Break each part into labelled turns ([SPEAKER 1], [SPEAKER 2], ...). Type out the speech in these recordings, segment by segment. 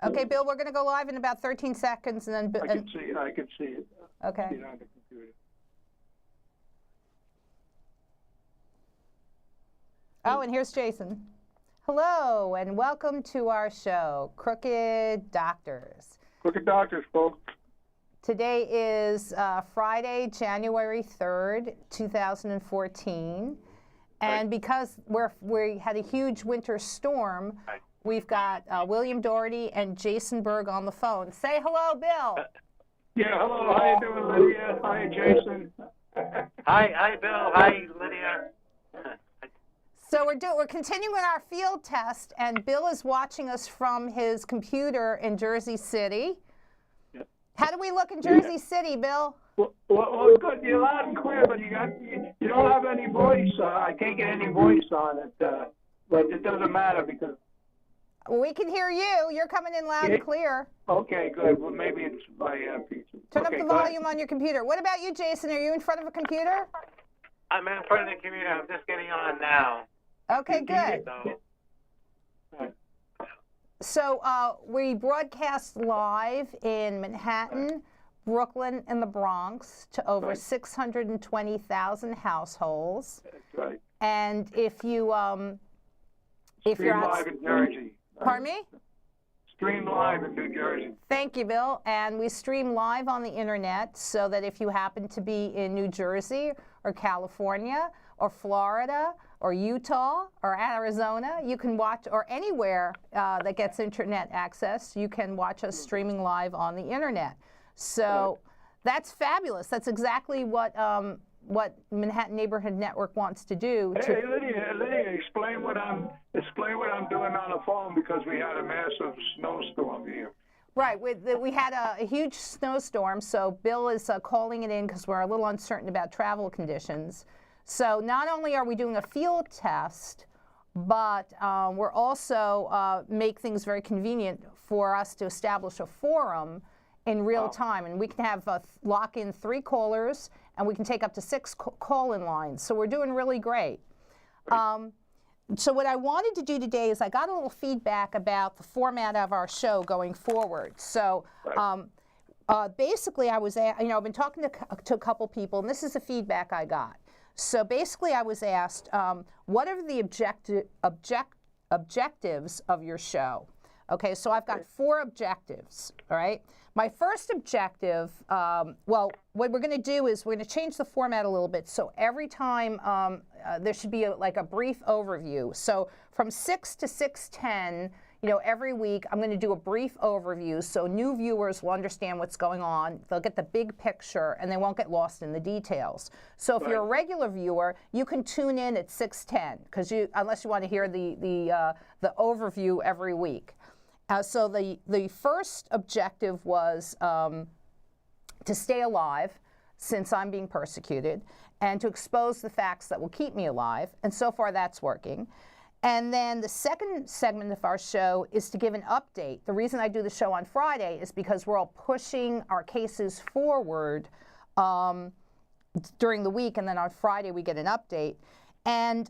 [SPEAKER 1] Okay, Bill, we're going to go live in about 13 seconds, and then.
[SPEAKER 2] I can see it.
[SPEAKER 1] Okay.
[SPEAKER 2] I see it on the computer.
[SPEAKER 1] Oh, and here's Jason. Hello, and welcome to our show, Crooked Doctors.
[SPEAKER 2] Crooked Doctors, folks.
[SPEAKER 1] Today is Friday, January 3rd, 2014. And because we had a huge winter storm, we've got William Doherty and Jason Berg on the phone. Say hello, Bill.
[SPEAKER 2] Yeah, hello. How you doing, Lydia? Hi, Jason.
[SPEAKER 3] Hi, Bill. Hi, Lydia.
[SPEAKER 1] So we're continuing our field test, and Bill is watching us from his computer in Jersey City.
[SPEAKER 2] Yep.
[SPEAKER 1] How do we look in Jersey City, Bill?
[SPEAKER 2] Well, good. You're loud and clear, but you don't have any voice. I can't get any voice on it, but it doesn't matter because.
[SPEAKER 1] We can hear you. You're coming in loud and clear.
[SPEAKER 2] Okay, good. Well, maybe it's my pizza.
[SPEAKER 1] Turn up the volume on your computer. What about you, Jason? Are you in front of a computer?
[SPEAKER 3] I'm in front of the computer. I'm just getting on now.
[SPEAKER 1] Okay, good. So we broadcast live in Manhattan, Brooklyn, and the Bronx to over 620,000 households.
[SPEAKER 2] That's right.
[SPEAKER 1] And if you're
[SPEAKER 2] live in Jersey.
[SPEAKER 1] Pardon me?
[SPEAKER 2] Stream live in New Jersey.
[SPEAKER 1] Thank you, Bill. And we stream live on the internet so that if you happen to be in New Jersey or California or Florida or Utah or Arizona, you can watch, or anywhere that gets internet access, you can watch us streaming live on the internet. So that's fabulous. That's exactly what Manhattan Neighborhood Network wants to do.
[SPEAKER 2] Hey, Lydia, explain what I'm doing on the phone because we had a massive snowstorm here.
[SPEAKER 1] Right, we had a huge snowstorm, so Bill is calling it in because we're a little uncertain about travel conditions. So not only are we doing a field test, but we're also make things very convenient for us to establish a forum in real time. And we can have lock in 3 callers, and we can take up to 6 call-in lines. So we're doing really great. So what I wanted to do today is I got a little feedback about the format of our show going forward. So basically I was, I've been talking to a couple people, and this is the feedback I got. So basically I was asked, what are the objectives of your show? Okay, so I've got 4 objectives, all right? My first objective, well, what we're going to do is we're going to change the format a little bit. So every time there should be like a brief overview. So from 6 to 6:10, every week I'm going to do a brief overview so new viewers will understand what's going on. They'll get the big picture and they won't get lost in the details. So if you're a regular viewer, you can tune in at 6:10 because unless you want to hear the overview every week. So the first objective was to stay alive since I'm being persecuted and to expose the facts that will keep me alive. And so far that's working. And then the second segment of our show is to give an update. The reason I do the show on Friday is because we're all pushing our cases forward during the week, and then on Friday we get an update. And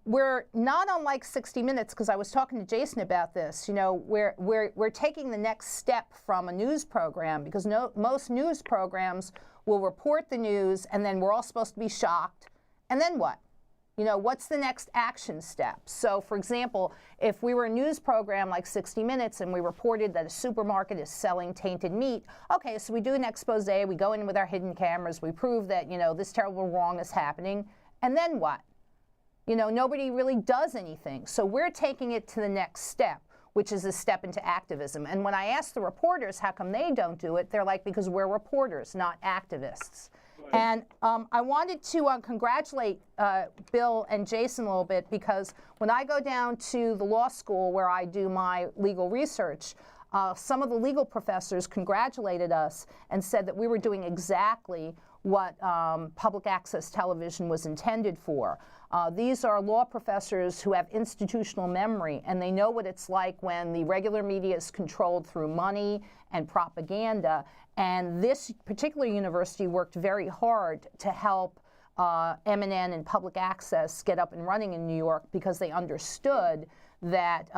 [SPEAKER 1] we're not unlike 60 Minutes, because I was talking to Jason about this. We're taking the next step from a news program, because most news programs will report the news, and then we're all supposed to be shocked. And then what? What's the next action step? So, for example, if we were a news program like 60 Minutes and we reported that a supermarket is selling tainted meat, okay, so we do an expose, we go in with our hidden cameras, we prove that, this terrible wrong is happening, and then what? Nobody really does anything. So we're taking it to the next step, which is a step into activism. And when I ask the reporters how come they don't do it, they're like, because we're reporters, not activists. Right. And I wanted to congratulate Bill and Jason a little bit, because when I go down to the law school where I do my legal research, some of the legal professors congratulated us and said that we were doing exactly what public access television was intended for. These are law professors who have institutional memory, and they know what it's like when the regular media is controlled through money and propaganda. And this particular university worked very hard to help MNN and public access get up and running in New York, because they understood that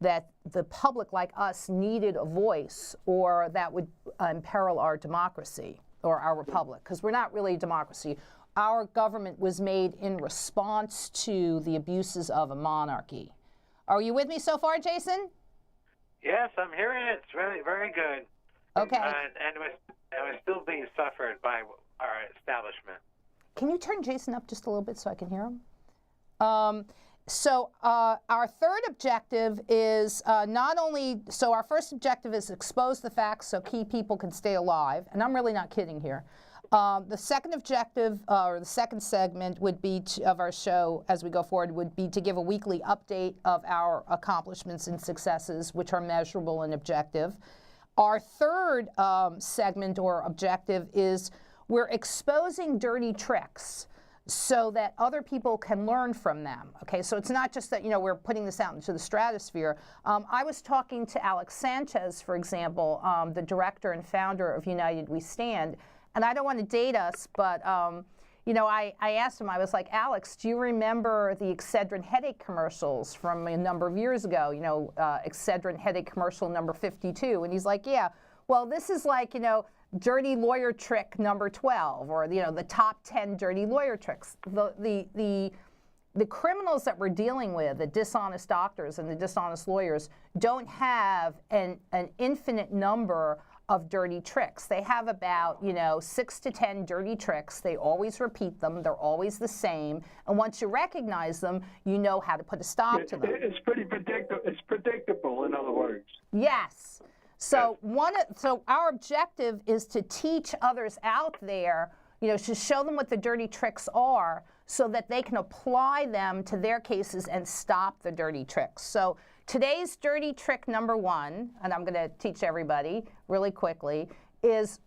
[SPEAKER 1] that the public like us needed a voice, or that would imperil our democracy or our republic, because we're not really a democracy. Our government was made in response to the abuses of a monarchy. Are you with me so far, Jason?
[SPEAKER 3] Yes, I'm hearing it. It's really very good.
[SPEAKER 1] Okay.
[SPEAKER 3] And it was still being suffered by our establishment.
[SPEAKER 1] Can you turn Jason up just a little bit so I can hear him? So our third objective is not only, so our first objective is expose the facts so key people can stay alive, and I'm really not kidding here. The second objective, or the second segment would be of our show as we go forward, would be to give a weekly update of our accomplishments and successes, which are measurable and objective. Our third segment or objective is we're exposing dirty tricks so that other people can learn from them. Okay, so it's not just that, you know, we're putting this out into the stratosphere. I was talking to Alex Sanchez, for example, the director and founder of United We Stand, and I don't want to date us, but you know, I asked him, I was like, Alex, do you remember the Excedrin headache commercials from a number of years ago? You know, Excedrin headache commercial number 52, and he's like, yeah. Well, this is like, you know, dirty lawyer trick number 12, or, you know, the top 10 dirty lawyer tricks. The criminals that we're dealing with, the dishonest doctors and the dishonest lawyers, don't have an infinite number of dirty tricks. They have about, you know, 6 to 10 dirty tricks. They always repeat them. They're always the same. And once you recognize them, you know how to put a stop to them.
[SPEAKER 2] It's pretty predictable. It's predictable, in other words.
[SPEAKER 1] Yes. So so our objective is to teach others out there, you know, to show them what the dirty tricks are so that they can apply them to their cases and stop the dirty tricks. So today's dirty trick number 1, and I'm going to teach everybody really quickly, is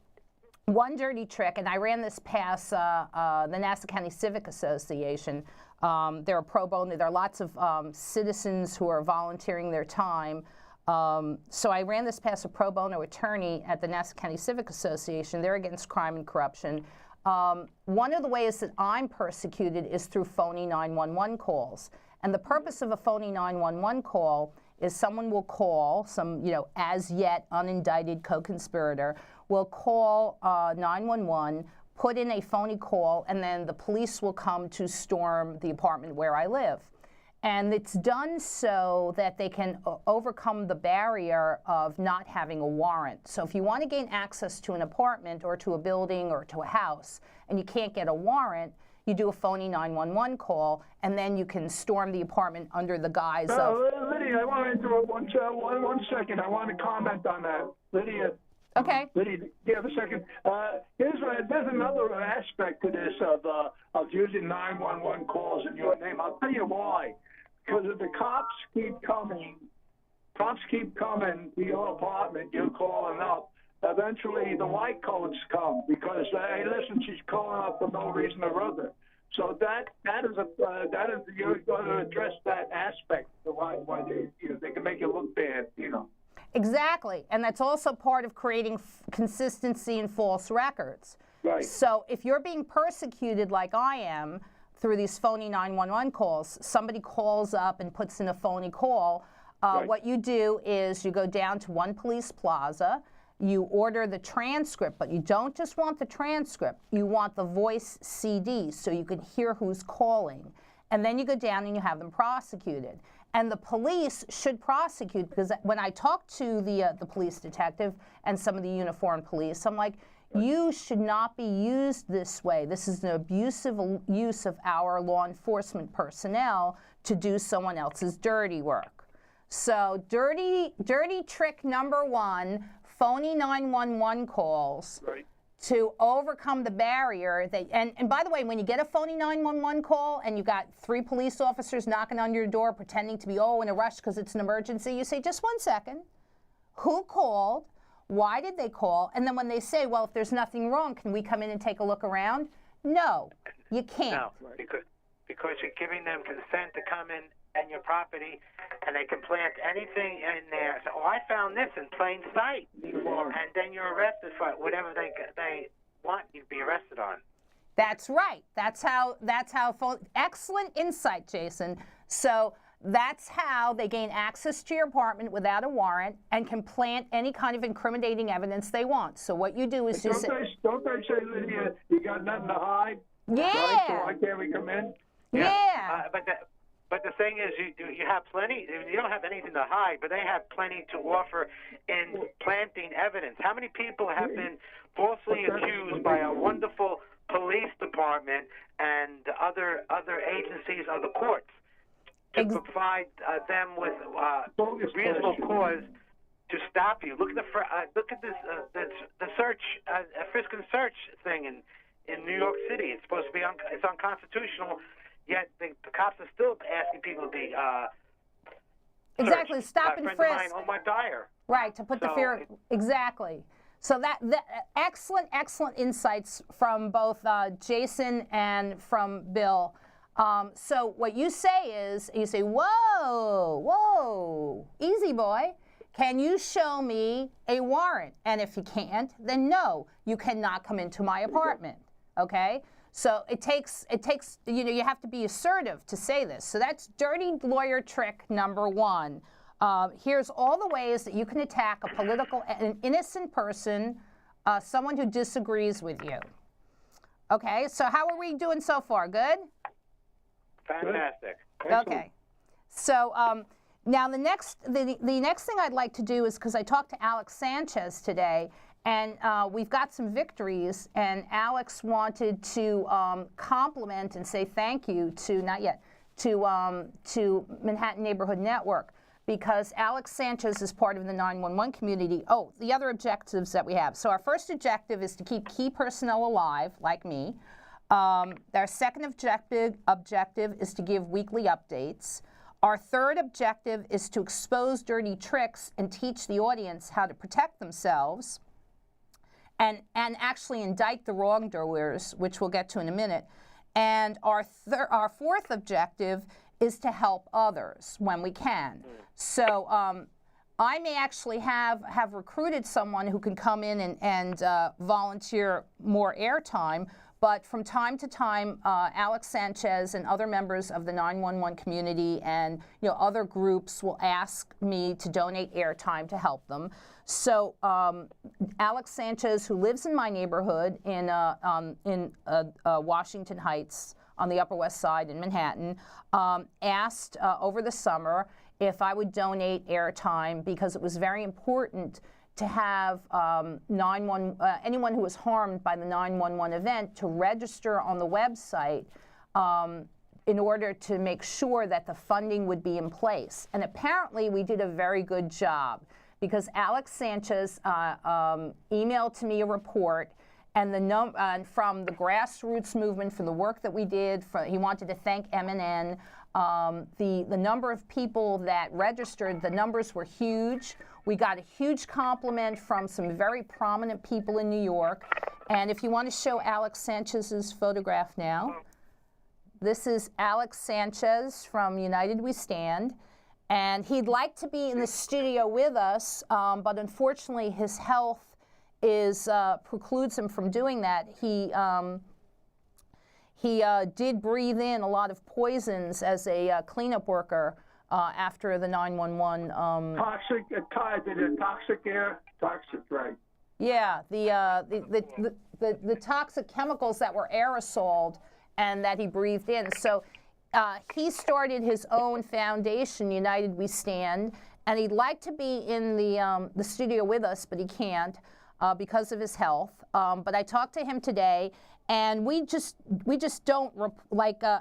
[SPEAKER 1] one dirty trick, and I ran this past the Nassau County Civic Association. They're a pro bono. There are lots of citizens who are volunteering their time. So I ran this past a pro bono attorney at the Nassau County Civic Association. They're against crime and corruption. One of the ways that I'm persecuted is through phony 911 calls. And the purpose of a phony 911 call is someone will call, some, you know, as yet unindicted co-conspirator, will call 911, put in a phony call, and then the police will come to storm the apartment where I live. And it's done so that they can overcome the barrier of not having a warrant. So if you want to gain access to an apartment or to a building or to a house and you can't get a warrant, you do a phony 911 call, and then you can storm the apartment under the guise of...
[SPEAKER 2] Lydia, I want to interrupt one second. I want to comment on that. Lydia.
[SPEAKER 1] Okay.
[SPEAKER 2] Lydia, do you have a second? There's another aspect to this of using 911 calls in your name. I'll tell you why. Because if the cops keep coming to your apartment, you're calling up, eventually the white coats come because, hey, listen, she's calling up for no reason or other. So that is you're going to address that aspect of why they can make you look bad, you know.
[SPEAKER 1] Exactly, and that's also part of creating consistency in false records.
[SPEAKER 2] Right.
[SPEAKER 1] So if you're being persecuted like I am through these phony 911 calls, somebody calls up and puts in a phony call,
[SPEAKER 2] right.
[SPEAKER 1] What you do is you go down to one police plaza, you order the transcript, but you don't just want the transcript, you want the voice CD so you can hear who's calling. And then you go down and you have them prosecuted. And the police should prosecute, because when I talk to the police detective and some of the uniformed police, I'm like, you should not be used this way. This is an abusive use of our law enforcement personnel to do someone else's dirty work. So dirty trick number 1, phony 911 calls.
[SPEAKER 2] Right.
[SPEAKER 1] To overcome the barrier that, and by the way, when you get a phony 911 call and you got 3 police officers knocking on your door pretending to be, in a rush because it's an emergency, you say, just 1 second. Who called? Why did they call? And then when they say, well, if there's nothing wrong, can we come in and take a look around? No, you can't.
[SPEAKER 3] No, because you're giving them consent to come in and your property, and they can plant anything in there. So, I found this in plain sight, and then you're arrested for whatever they want you to be arrested on.
[SPEAKER 1] That's right. That's how. Excellent insight, Jason. So That's how they gain access to your apartment without a warrant and can plant any kind of incriminating evidence they want. So what you do is
[SPEAKER 2] don't they say, Lydia, you got nothing to hide?
[SPEAKER 1] Yeah.
[SPEAKER 2] Right? So why can't we come in?
[SPEAKER 1] Yeah.
[SPEAKER 3] But the thing is, you have plenty. You don't have anything to hide, but they have plenty to offer in planting evidence. How many people have been falsely accused by a wonderful police department and other agencies of the courts to provide them with reasonable cause to stop you? Look at this the search, frisk and search thing in New York City. It's supposed to be it's unconstitutional. Yet the cops are still asking people to be
[SPEAKER 1] exactly
[SPEAKER 3] searched.
[SPEAKER 1] Stop and frisk.
[SPEAKER 3] Friend of mine, Omar Dyer.
[SPEAKER 1] Right, to put the fear. Exactly. So that excellent insights from both Jason and from Bill. So what you say is, you say, whoa, easy boy. Can you show me a warrant? And if you can't, then no, you cannot come into my apartment. Okay? So it takes, you have to be assertive to say this. So that's dirty lawyer trick number one. Here's all the ways that you can attack an innocent person, someone who disagrees with you. Okay, so how are we doing so far? Good?
[SPEAKER 3] Fantastic.
[SPEAKER 1] Okay. So now the next thing I'd like to do is, because I talked to Alex Sanchez today, and we've got some victories, and Alex wanted to compliment and say thank you to, not yet, to Manhattan Neighborhood Network, because Alex Sanchez is part of the 911 community. Oh, the other objectives that we have. So our first objective is to keep key personnel alive, like me. Our second objective is to give weekly updates. Our third objective is to expose dirty tricks and teach the audience how to protect themselves. And actually indict the wrongdoers, which we'll get to in a minute. And our fourth objective is to help others when we can. So I may actually have recruited someone who can come in and volunteer more airtime, but from time to time, Alex Sanchez and other members of the 911 community and other groups will ask me to donate airtime to help them. So Alex Sanchez, who lives in my neighborhood in Washington Heights on the Upper West Side in Manhattan, asked over the summer if I would donate airtime, because it was very important to have anyone who was harmed by the 911 event to register on the website in order to make sure that the funding would be in place. And apparently we did a very good job, because Alex Sanchez emailed to me a report, and from the grassroots movement for the work that we did. He wanted to thank MNN. The number of people that registered, the numbers were huge. We got a huge compliment from some very prominent people in New York. And if you want to show Alex Sanchez's photograph now, this is Alex Sanchez from United We Stand. And he'd like to be in the studio with us, but unfortunately his health precludes him from doing that. He did breathe in a lot of poisons as a cleanup worker after the 911.
[SPEAKER 2] Toxic air, toxic, right?
[SPEAKER 1] Yeah, the toxic chemicals that were aerosoled and that he breathed in. So he started his own foundation, United We Stand, and he'd like to be in the studio with us, but he can't because of his health. But I talked to him today, and we just don't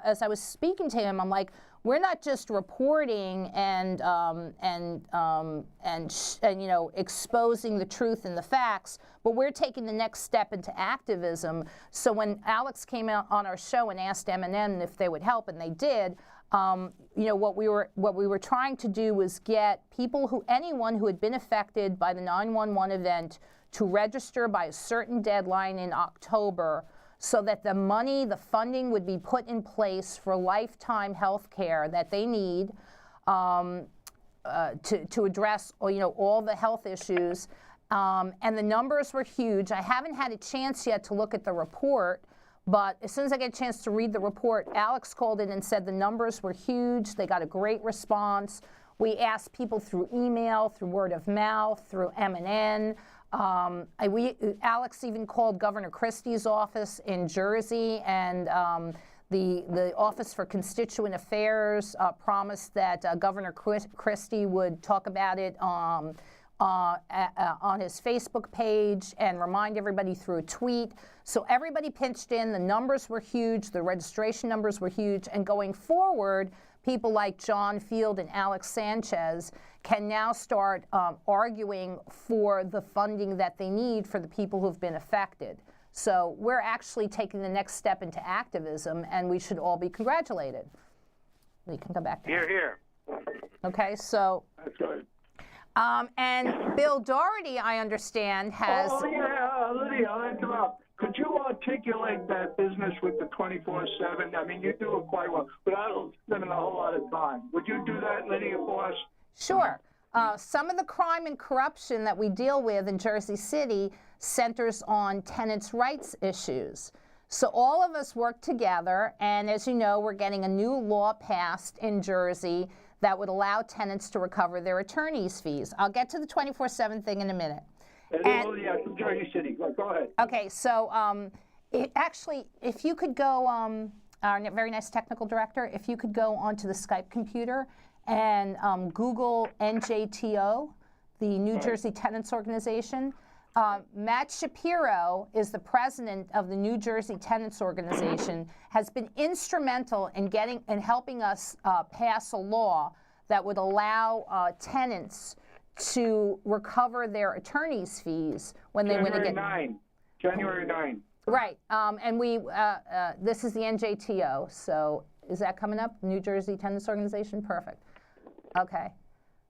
[SPEAKER 1] as I was speaking to him, I'm like, we're not just reporting and exposing the truth and the facts, but we're taking the next step into activism. So when Alex came out on our show and asked MNN if they would help, and they did, what we were trying to do was get anyone who had been affected by the 911 event to register by a certain deadline in October, so that the funding would be put in place for lifetime health care that they need to address all the health issues. And the numbers were huge. I haven't had a chance yet to look at the report, But as soon as I get a chance to read the report, Alex called in and said the numbers were huge. They got a great response. We asked people through email, through word of mouth, through M&N. Alex even called Governor Christie's office in Jersey, and the Office for Constituent Affairs promised that Governor Christie would talk about it on his Facebook page and remind everybody through a tweet. So everybody pitched in. The numbers were huge. The registration numbers were huge. And going forward, people like John Field and Alex Sanchez can now start arguing for the funding that they need for the people who've been affected. So we're actually taking the next step into activism, and we should all be congratulated. We can come back to
[SPEAKER 3] Hear, hear.
[SPEAKER 1] Okay, so.
[SPEAKER 2] That's right.
[SPEAKER 1] And Bill Doherty, I understand, has.
[SPEAKER 2] Oh, yeah, Lydia, I'll interrupt. Could you articulate that business with the 24/7? I mean, you do it quite well, but I don't spend a whole lot of time. Would you do that, Lydia, for us?
[SPEAKER 1] Sure. Some of the crime and corruption that we deal with in Jersey City centers on tenants' rights issues. So all of us work together, and as you know, we're getting a new law passed in Jersey that would allow tenants to recover their attorney's fees. I'll get to the 24/7 thing in a minute.
[SPEAKER 2] Yeah, from Jersey City. Go ahead.
[SPEAKER 1] Okay, so actually, if you could go, our very nice technical director, if you could go onto the Skype computer and Google NJTO, the New Jersey Tenants Organization. Matt Shapiro is the president of the New Jersey Tenants Organization, has been instrumental in helping us pass a law that would allow tenants to recover their attorney's fees when they win again.
[SPEAKER 2] January 9.
[SPEAKER 1] Right, and this is the NJTO, so is that coming up? New Jersey Tenants Organization, perfect. Okay,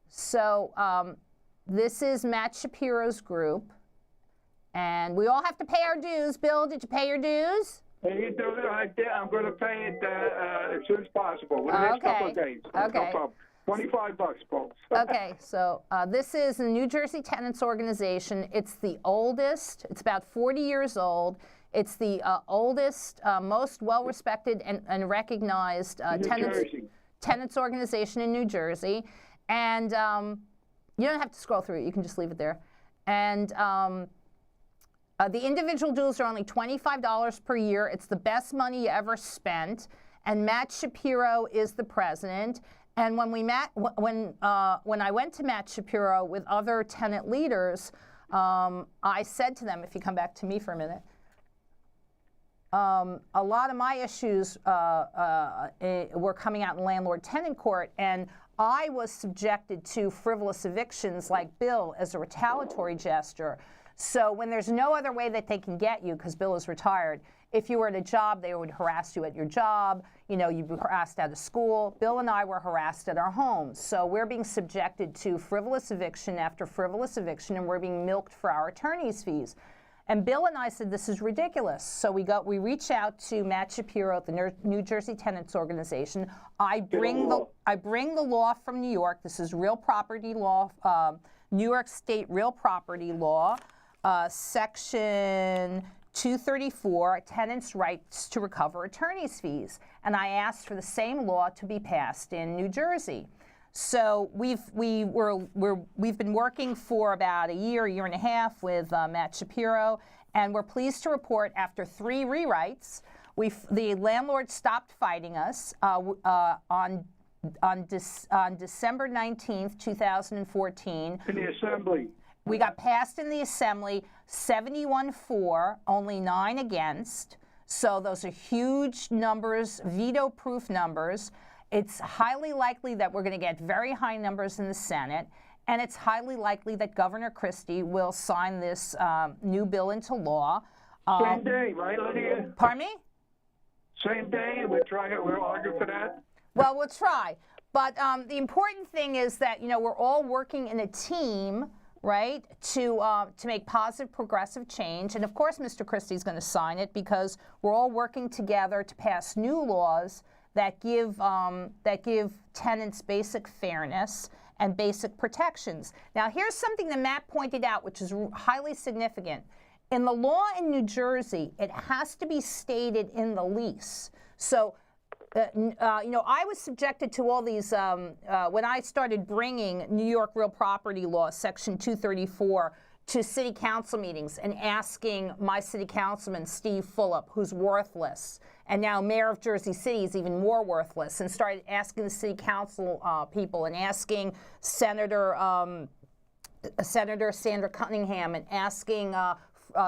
[SPEAKER 1] so this is Matt Shapiro's group, and we all have to pay our dues. Bill, did you pay your dues?
[SPEAKER 2] You do it. I'm going to pay it as soon as possible. Within the next couple of days.
[SPEAKER 1] Okay.
[SPEAKER 2] No problem. $25, folks.
[SPEAKER 1] Okay, so this is the New Jersey Tenants Organization. It's the oldest. It's about 40 years old. It's the oldest, most well-respected and recognized tenants organization in New Jersey. And you don't have to scroll through it. You can just leave it there. And the individual dues are only $25 per year. It's the best money you ever spent. And Matt Shapiro is the president. And when I went to Matt Shapiro with other tenant leaders, I said to them, if you come back to me for a minute, a lot of my issues were coming out in landlord-tenant court, and I was subjected to frivolous evictions like Bill as a retaliatory gesture. So when there's no other way that they can get you, because Bill is retired, if you were at a job, they would harass you at your job. You know, you'd be harassed out of school. Bill and I were harassed at our homes. So we're being subjected to frivolous eviction after frivolous eviction, and we're being milked for our attorney's fees. And Bill and I said, this is ridiculous. So we reached out to Matt Shapiro at the New Jersey Tenants Organization. I bring the law from New York. This is real property law, New York State real property law, section 234, tenants' rights to recover attorney's fees. And I asked for the same law to be passed in New Jersey. So we've been working for about a year and a half with Matt Shapiro, and we're pleased to report after 3 rewrites, the landlord stopped fighting us on December 19th, 2014.
[SPEAKER 2] In the assembly.
[SPEAKER 1] We got passed in the assembly, 71 for, only 9 against. So those are huge numbers, veto-proof numbers. It's highly likely that we're going to get very high numbers in the Senate, and it's highly likely that Governor Christie will sign this new bill into law.
[SPEAKER 2] Same day, right, Lydia?
[SPEAKER 1] Pardon me?
[SPEAKER 2] Same day? We'll argue for that?
[SPEAKER 1] Well, we'll try. But the important thing is that, we're all working in a team, right, to make positive, progressive change. And, of course, Mr. Christie's going to sign it because we're all working together to pass new laws that give tenants basic fairness and basic protections. Now, here's something that Matt pointed out, which is highly significant. In the law in New Jersey, it has to be stated in the lease. So, I was subjected to all these, when I started bringing New York real property law, Section 234, to city council meetings and asking my city councilman, Steve Fulop, who's worthless, and now mayor of Jersey City is even more worthless, and started asking the city council people and asking Senator Sandra Cunningham and asking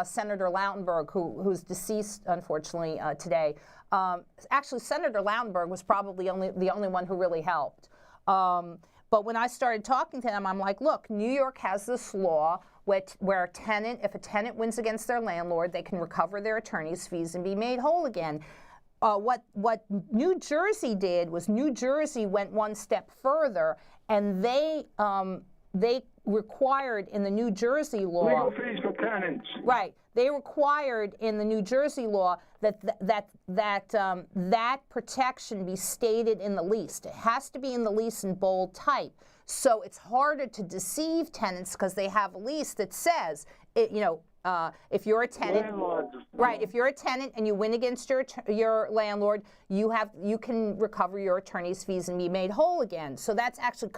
[SPEAKER 1] Senator Lautenberg, who's deceased, unfortunately, today. Actually, Senator Lautenberg was probably the only one who really helped. But when I started talking to them, I'm like, look, New York has this law where if a tenant wins against their landlord, they can recover their attorney's fees and be made whole again. What New Jersey did was New Jersey went one step further, and they required in the New Jersey law
[SPEAKER 2] legal fees for tenants.
[SPEAKER 1] Right. They required in the New Jersey law that protection be stated in the lease. It has to be in the lease in bold type. So it's harder to deceive tenants because they have a lease that says, if you're a tenant, right? If you're a tenant and you win against your landlord, you can recover your attorney's fees and be made whole again. So that's actually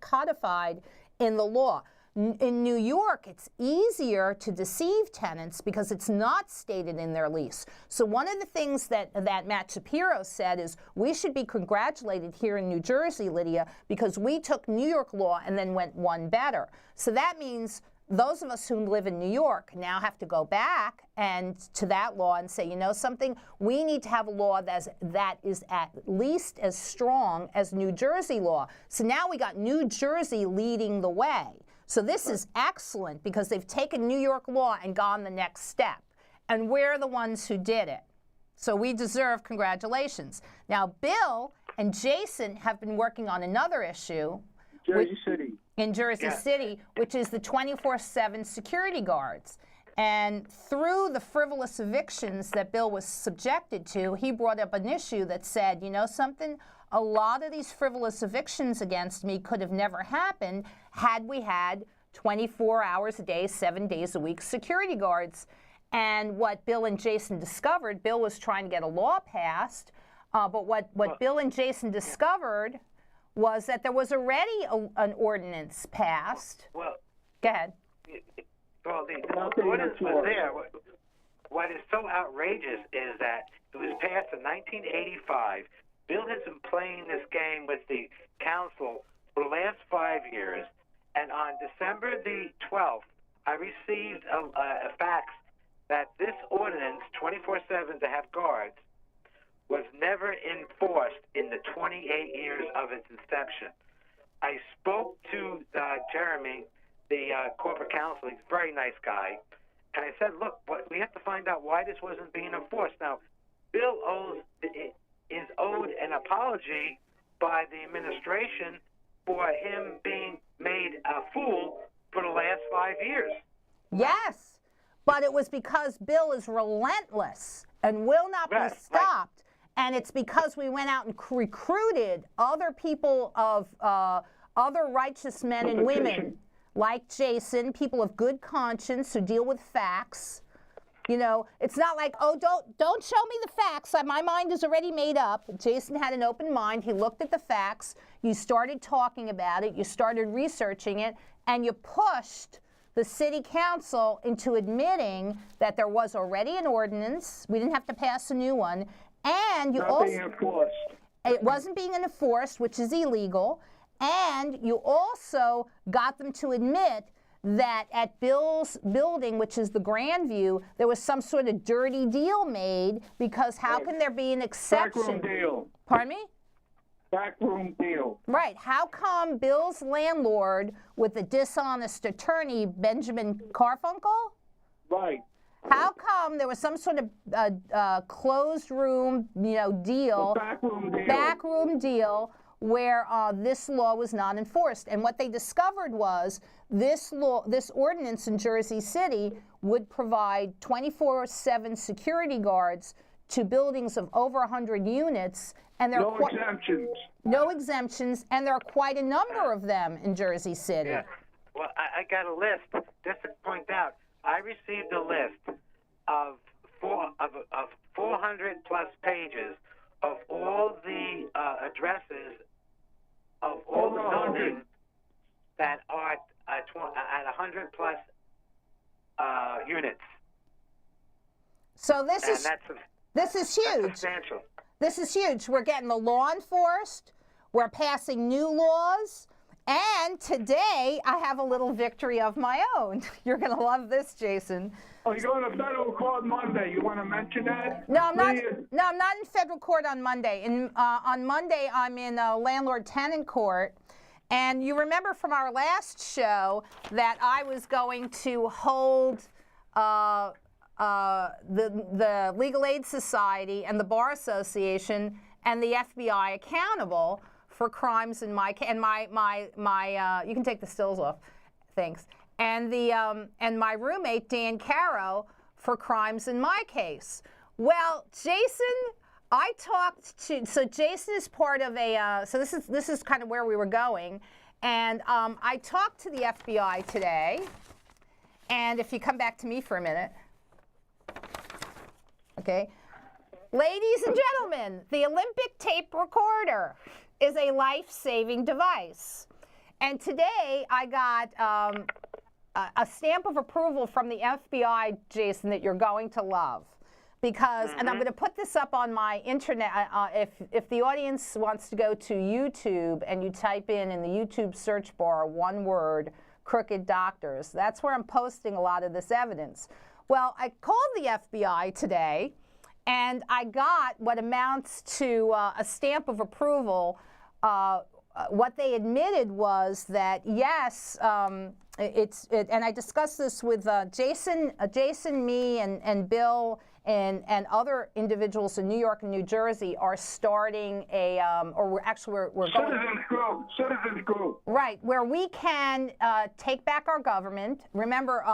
[SPEAKER 1] codified in the law. In New York, it's easier to deceive tenants because it's not stated in their lease. So one of the things that Matt Shapiro said is we should be congratulated here in New Jersey, Lydia, because we took New York law and then went one better. So that means those of us who live in New York now have to go back to that law and say, you know something, we need to have a law that is at least as strong as New Jersey law. So now we got New Jersey leading the way. So this is excellent because they've taken New York law and gone the next step. And we're the ones who did it. So we deserve congratulations. Now, Bill and Jason have been working on another issue.
[SPEAKER 2] Jersey City.
[SPEAKER 1] In Jersey City, which is the 24/7 security guards. And through the frivolous evictions that Bill was subjected to, he brought up an issue that said, you know something? A lot of these frivolous evictions against me could have never happened had we had 24 hours a day, 7 days a week security guards. And what Bill and Jason discovered, Bill was trying to get a law passed, but what Bill and Jason discovered was that there was already an ordinance passed.
[SPEAKER 3] Well,
[SPEAKER 1] go ahead.
[SPEAKER 3] Well, the ordinance was there. What is so outrageous is that it was passed in 1985. Bill has been playing this game with the council for the last 5 years, and on December the 12th, I received a fax that this ordinance, 24/7 to have guards, was never enforced in the 28 years of its inception. I spoke to Jeremy, the corporate counsel. He's a very nice guy. And I said, look, we have to find out why this wasn't being enforced. Now, Bill is owed an apology by the administration for him being made a fool for the last 5 years.
[SPEAKER 1] Yes, but it was because Bill is relentless and will not be stopped. Right. And it's because we went out and recruited other people of other righteous men and women like Jason, people of good conscience who deal with facts. You know, it's not like, oh, don't show me the facts. My mind is already made up. Jason had an open mind. He looked at the facts. You started talking about it. You started researching it. And you pushed the city council into admitting that there was already an ordinance. We didn't have to pass a new one. And you also,
[SPEAKER 2] being enforced.
[SPEAKER 1] It wasn't being enforced, which is illegal. And you also got them to admit that at Bill's building, which is the Grandview, there was some sort of dirty deal made because how can there be an exception?
[SPEAKER 2] Backroom deal.
[SPEAKER 1] Pardon me?
[SPEAKER 2] Backroom deal.
[SPEAKER 1] Right. How come Bill's landlord with the dishonest attorney, Benjamin Carfunkel?
[SPEAKER 2] Right.
[SPEAKER 1] How come there was some sort of closed room, deal, backroom deal where this law was not enforced? And what they discovered was this ordinance in Jersey City would provide 24/7 security guards to buildings of over 100 units, and there are
[SPEAKER 2] exemptions.
[SPEAKER 1] No exemptions, and there are quite a number of them in Jersey City.
[SPEAKER 3] Yeah. Well, I got a list just to point out. I received a list of 400 plus pages of all the addresses of all the buildings that are at 100 plus units.
[SPEAKER 1] So this is huge.
[SPEAKER 3] Substantial.
[SPEAKER 1] This is huge. We're getting the law enforced. We're passing new laws. And today, I have a little victory of my own. You're going to love this, Jason.
[SPEAKER 2] Oh, you're going to federal court Monday. You want to mention that?
[SPEAKER 1] No, I'm not. No, I'm not in federal court on Monday. On Monday, I'm in landlord-tenant court. And you remember from our last show that I was going to hold the Legal Aid Society and the Bar Association and the FBI accountable for crimes in my case. And my you can take the stills off, thanks. And my roommate Dan Caro for crimes in my case. Well, Jason, I talked to, so Jason is part of a, so this is kind of where we were going, and I talked to the FBI today, and if you come back to me for a minute, okay. Ladies and gentlemen, the Olympic tape recorder is a life-saving device. And today I got a stamp of approval from the FBI, Jason, that you're going to love. Because, and I'm going to put this up on my internet, if the audience wants to go to YouTube and you type in the YouTube search bar one word, Crooked Doctors, that's where I'm posting a lot of this evidence. Well, I called the FBI today, and I got what amounts to a stamp of approval. What they admitted was that, yes, and I discussed this with Jason, me, and Bill, and other individuals in New York and New Jersey are starting a, or we're going.
[SPEAKER 2] Citizens group.
[SPEAKER 1] Right, where we can take back our government. Remember,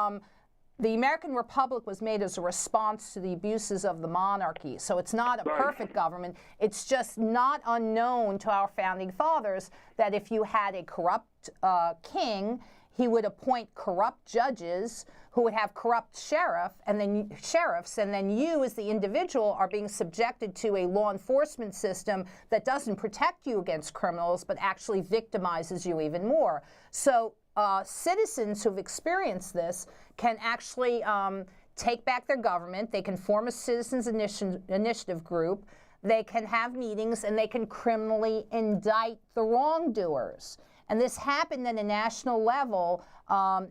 [SPEAKER 1] the American Republic was made as a response to the abuses of the monarchy. So it's not a perfect government. It's just not unknown to our founding fathers that if you had a corrupt king, he would appoint corrupt judges who would have corrupt sheriffs, and then you as the individual are being subjected to a law enforcement system that doesn't protect you against criminals, but actually victimizes you even more. So citizens who've experienced this can actually take back their government. They can form a citizens initiative group. They can have meetings, and they can criminally indict the wrongdoers. And this happened at a national level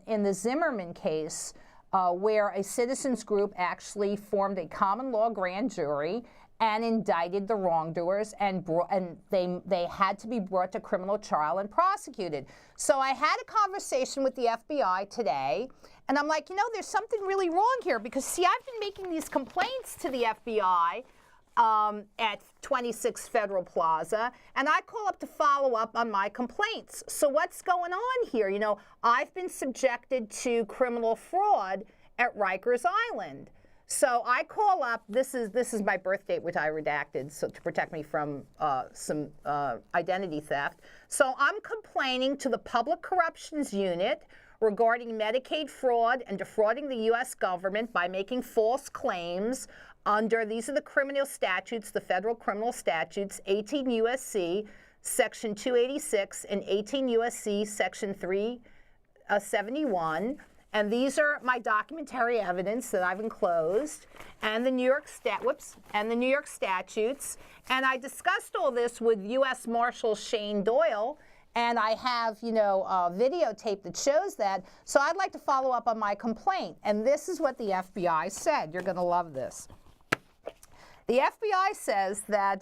[SPEAKER 1] in the Zimmerman case, where a citizens group actually formed a common law grand jury and indicted the wrongdoers, and they had to be brought to criminal trial and prosecuted. So I had a conversation with the FBI today, and I'm like, there's something really wrong here, because see, I've been making these complaints to the FBI at 26 Federal Plaza, and I call up to follow up on my complaints. So what's going on here? I've been subjected to criminal fraud at Rikers Island. So I call up, this is my birth date, which I redacted so to protect me from some identity theft. So I'm complaining to the Public Corruptions Unit regarding Medicaid fraud and defrauding the U.S. government by making false claims under, these are the criminal statutes, the federal criminal statutes, 18 U.S.C. Section 286 and 18 U.S.C. Section 371. And these are my documentary evidence that I've enclosed, and the New York statutes. And I discussed all this with U.S. Marshal Shane Doyle, and I have, a videotape that shows that. So I'd like to follow up on my complaint. And this is what the FBI said. You're going to love this. The FBI says that,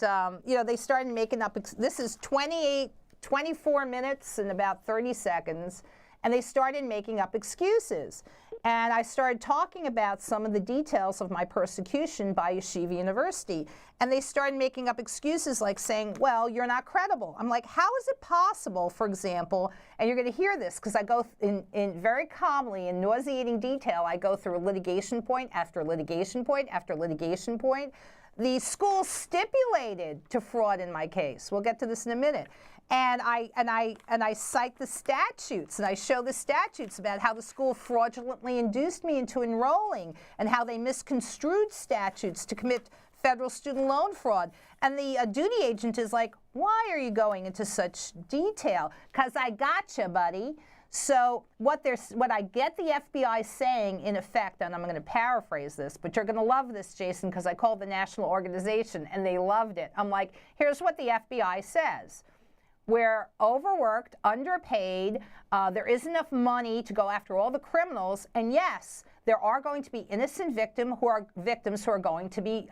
[SPEAKER 1] they started making up, this is 24 minutes and about 30 seconds, and they started making up excuses. And I started talking about some of the details of my persecution by Yeshiva University. And they started making up excuses like saying, well, you're not credible. I'm like, how is it possible, for example, and you're going to hear this because I go in very calmly, in nauseating detail, I go through litigation point after litigation point after litigation point. The school stipulated to fraud in my case. We'll get to this in a minute. And I cite the statutes, and I show the statutes about how the school fraudulently induced me into enrolling, and how they misconstrued statutes to commit federal student loan fraud. And the duty agent is like, why are you going into such detail? Because I gotcha, buddy. So what I get the FBI saying, in effect, and I'm going to paraphrase this, but you're going to love this, Jason, because I called the national organization, and they loved it. I'm like, here's what the FBI says. We're overworked, underpaid, there isn't enough money to go after all the criminals, and yes, there are going to be innocent victims who are going to be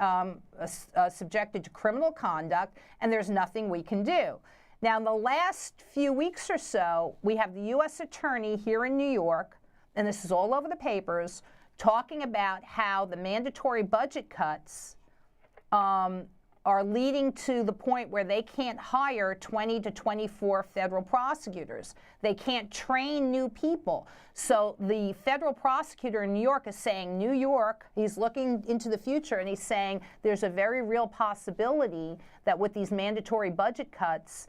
[SPEAKER 1] subjected to criminal conduct, and there's nothing we can do. Now, in the last few weeks or so, we have the U.S. Attorney here in New York, and this is all over the papers, talking about how the mandatory budget cuts are leading to the point where they can't hire 20 to 24 federal prosecutors. They can't train new people. So the federal prosecutor in New York is saying, New York, he's looking into the future, and he's saying there's a very real possibility that with these mandatory budget cuts,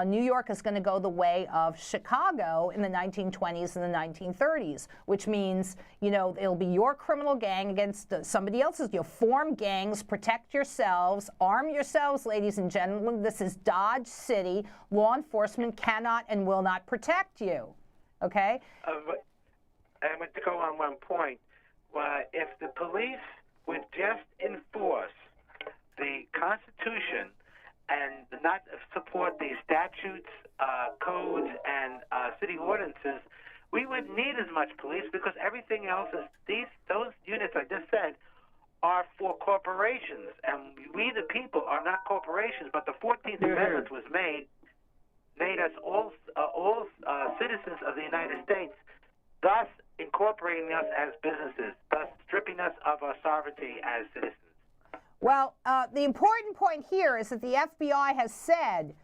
[SPEAKER 1] New York is going to go the way of Chicago in the 1920s and the 1930s, which means, you know, it'll be your criminal gang against somebody else's. You'll form gangs, protect yourselves, arm yourselves, ladies and gentlemen. This is Dodge City. Law enforcement cannot and will not protect you. Okay?
[SPEAKER 3] And to go on one point, if the police would just enforce the Constitution and not support these statutes, codes, and city ordinances, we wouldn't need as much police, because everything else is those units I just said are for corporations, and we the people are not corporations. But the 14th Amendment was made us all citizens of the United States, thus incorporating us as businesses, thus stripping us of our sovereignty as citizens.
[SPEAKER 1] Well, the important point here is that the FBI has said,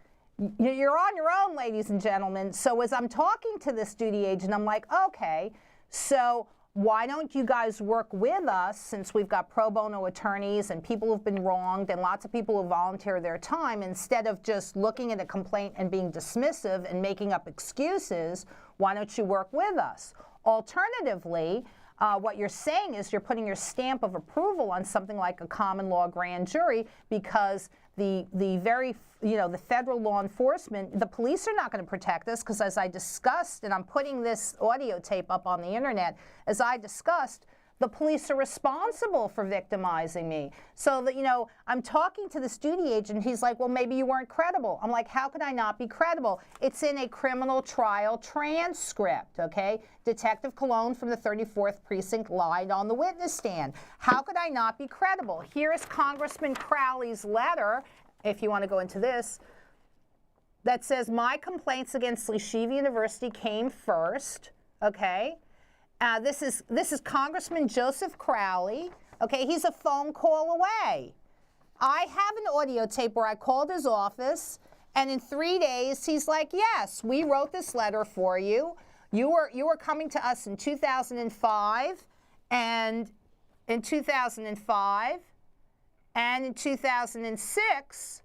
[SPEAKER 1] you're on your own, ladies and gentlemen. So as I'm talking to this duty agent, I'm like, okay, so why don't you guys work with us, since we've got pro bono attorneys and people who've been wronged and lots of people who volunteer their time, instead of just looking at a complaint and being dismissive and making up excuses, why don't you work with us? Alternatively, what you're saying is you're putting your stamp of approval on something like a common law grand jury, because the federal law enforcement, the police are not going to protect us, because as I discussed, and I'm putting this audio tape up on the internet, as I discussed, the police are responsible for victimizing me. So that, you know, I'm talking to this duty agent, he's like, well, maybe you weren't credible. I'm like, how could I not be credible? It's in a criminal trial transcript, okay? Detective Cologne from the 34th Precinct lied on the witness stand. How could I not be credible? Here's Congressman Crowley's letter, if you want to go into this, that says, my complaints against Yeshiva University came first, okay? This is Congressman Joseph Crowley. Okay, he's a phone call away. I have an audio tape where I called his office, and in 3 days, he's like, yes, we wrote this letter for you. You were coming to us in 2005, and in 2005, and in 2006.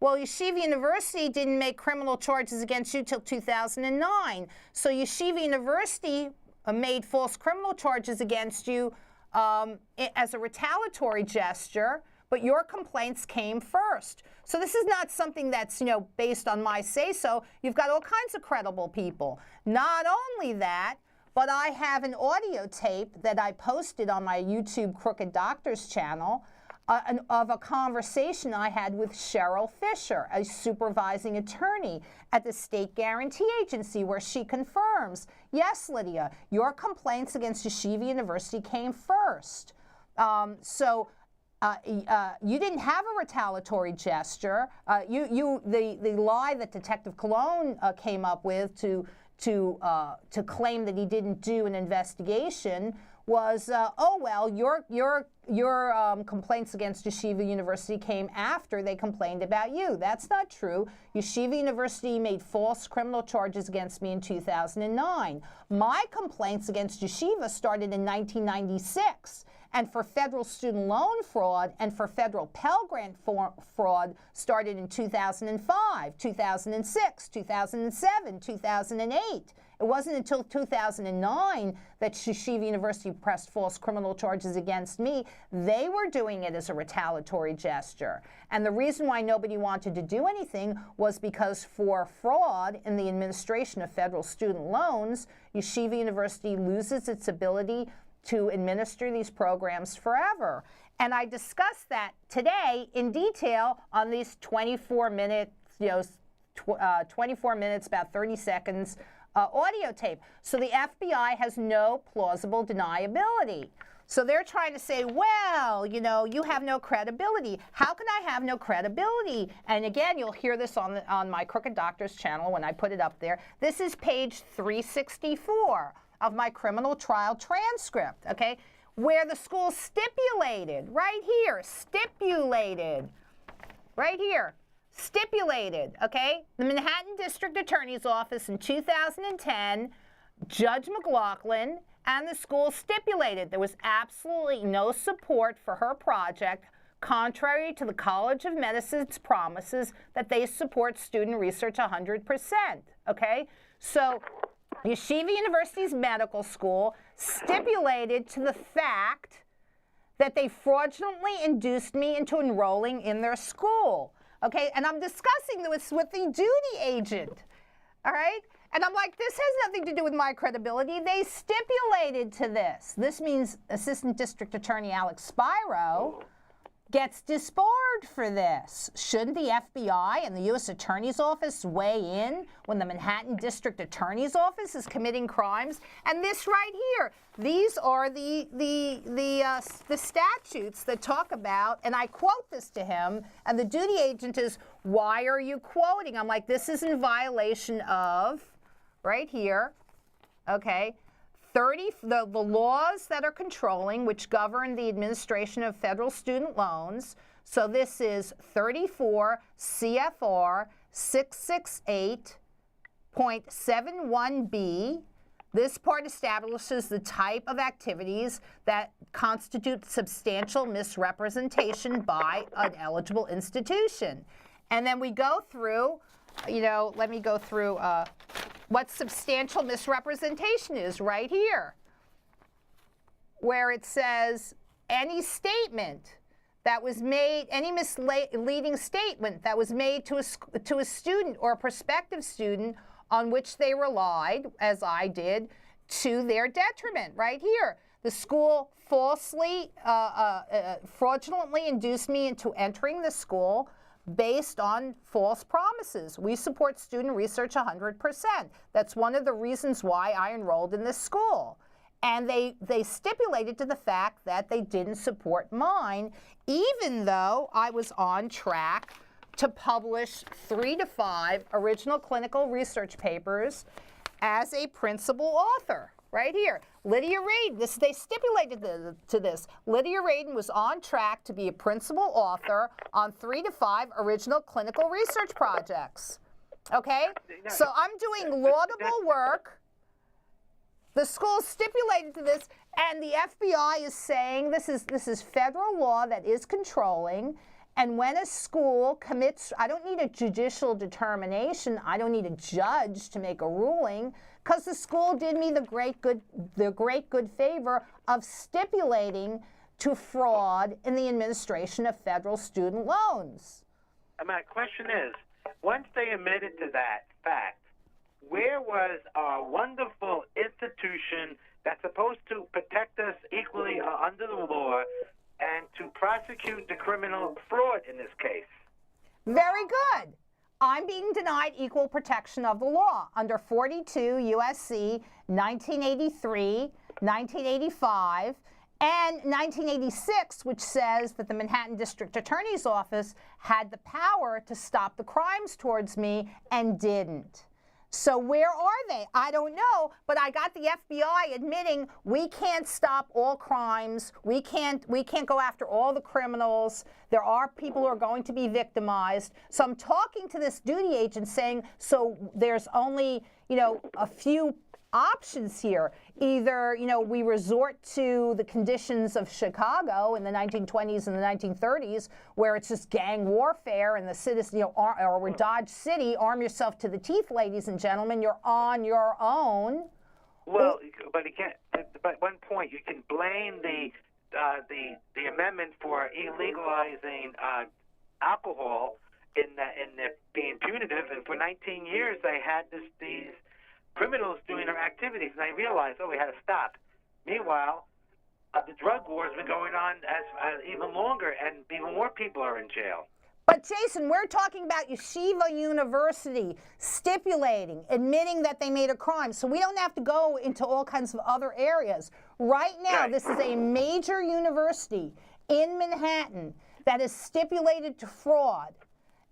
[SPEAKER 1] Well, Yeshiva University didn't make criminal charges against you till 2009. So Yeshiva University made false criminal charges against you as a retaliatory gesture, but your complaints came first. So this is not something that's, you know, based on my say-so. You've got all kinds of credible people. Not only that, but I have an audio tape that I posted on my YouTube Crooked Doctors channel of a conversation I had with Cheryl Fisher, a supervising attorney at the State Guarantee Agency, where she confirms, yes, Lydia, your complaints against Yeshiva University came first. You didn't have a retaliatory gesture. The lie that Detective Cologne came up with to claim that he didn't do an investigation was, oh well, your complaints against Yeshiva University came after they complained about you. That's not true. Yeshiva University made false criminal charges against me in 2009. My complaints against Yeshiva started in 1996, and for federal student loan fraud and for federal Pell Grant fraud started in 2005, 2006, 2007, 2008. It wasn't until 2009 that Yeshiva University pressed false criminal charges against me. They were doing it as a retaliatory gesture. And the reason why nobody wanted to do anything was because for fraud in the administration of federal student loans, Yeshiva University loses its ability to administer these programs forever. And I discussed that today in detail on these 24 minutes, 24 minutes, about 30 seconds audio tape. So the FBI has no plausible deniability. So they're trying to say, well, you have no credibility. How can I have no credibility? And again, you'll hear this on my Crooked Doctors channel when I put it up there. This is page 364 of my criminal trial transcript, okay, where the school stipulated, right here, stipulated, okay? The Manhattan District Attorney's Office in 2010, Judge McLaughlin and the school stipulated there was absolutely no support for her project, contrary to the College of Medicine's promises that they support student research 100%, okay? So Yeshiva University's medical school stipulated to the fact that they fraudulently induced me into enrolling in their school. Okay, and I'm discussing this with the duty agent, all right? And I'm like, this has nothing to do with my credibility. They stipulated to this. This means Assistant District Attorney Alex Spiro gets disbarred for this. Shouldn't the FBI and the U.S. Attorney's Office weigh in when the Manhattan District Attorney's Office is committing crimes? And this right here, these are the statutes that talk about, and I quote this to him, and the duty agent is, why are you quoting? I'm like, this is in violation of, right here, okay, the laws that are controlling, which govern the administration of federal student loans. So this is 34 CFR 668.71B. This part establishes the type of activities that constitute substantial misrepresentation by an eligible institution. And then we go through, let me go through what substantial misrepresentation is right here, where it says any statement that was made, any misleading statement that was made to a student or a prospective student on which they relied, as I did, to their detriment, right here. The school falsely, fraudulently induced me into entering the school based on false promises. We support student research 100%. That's one of the reasons why I enrolled in this school. And they stipulated to the fact that they didn't support mine, even though I was on track to publish 3 to 5 original clinical research papers as a principal author. Right here, Lydia Radin, they stipulated to this. Lydia Radin was on track to be a principal author on 3 to 5 original clinical research projects. Okay? So I'm doing laudable work. The school stipulated to this, and the FBI is saying this is federal law that is controlling. And when a school commits, I don't need a judicial determination, I don't need a judge to make a ruling, because the school did me the great good favor of stipulating to fraud in the administration of federal student loans.
[SPEAKER 3] My question is, once they admitted to that fact, where was our wonderful institution that's supposed to protect us equally under the law and to prosecute the criminal fraud in this case?
[SPEAKER 1] Very good. I'm being denied equal protection of the law under 42 U.S.C. 1983, 1985, and 1986, which says that the Manhattan District Attorney's Office had the power to stop the crimes towards me and didn't. So where are they? I don't know, but I got the FBI admitting we can't stop all crimes. We can't go after all the criminals. There are people who are going to be victimized. So I'm talking to this duty agent saying, so there's only, a few options here. Either, we resort to the conditions of Chicago in the 1920s and the 1930s, where it's just gang warfare and the citizens, or Dodge City, arm yourself to the teeth, ladies and gentlemen, you're on your own.
[SPEAKER 3] Well, but again, but one point, you can blame the amendment for illegalizing alcohol in the being punitive, and for 19 years they had these criminals doing their activities, and they realized, we had to stop. Meanwhile, the drug war has been going on as even longer, and even more people are in jail.
[SPEAKER 1] But Jason, we're talking about Yeshiva University stipulating, admitting that they made a crime. So we don't have to go into all kinds of other areas. Right now, This is a major university in Manhattan that is stipulated to fraud.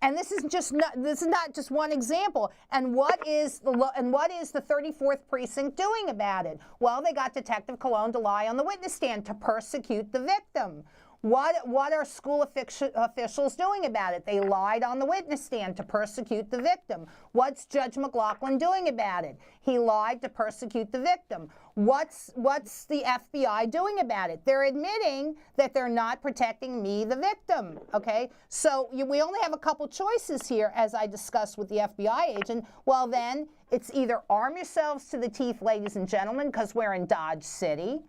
[SPEAKER 1] And this is not just one example. And what is the 34th precinct doing about it? Well, they got Detective Cologne to lie on the witness stand to persecute the victim. What are school officials doing about it? They lied on the witness stand to persecute the victim. What's Judge McLaughlin doing about it? He lied to persecute the victim. What's the FBI doing about it? They're admitting that they're not protecting me, the victim, okay? So we only have a couple choices here, as I discussed with the FBI agent. Well, then, it's either arm yourselves to the teeth, ladies and gentlemen, because we're in Dodge City,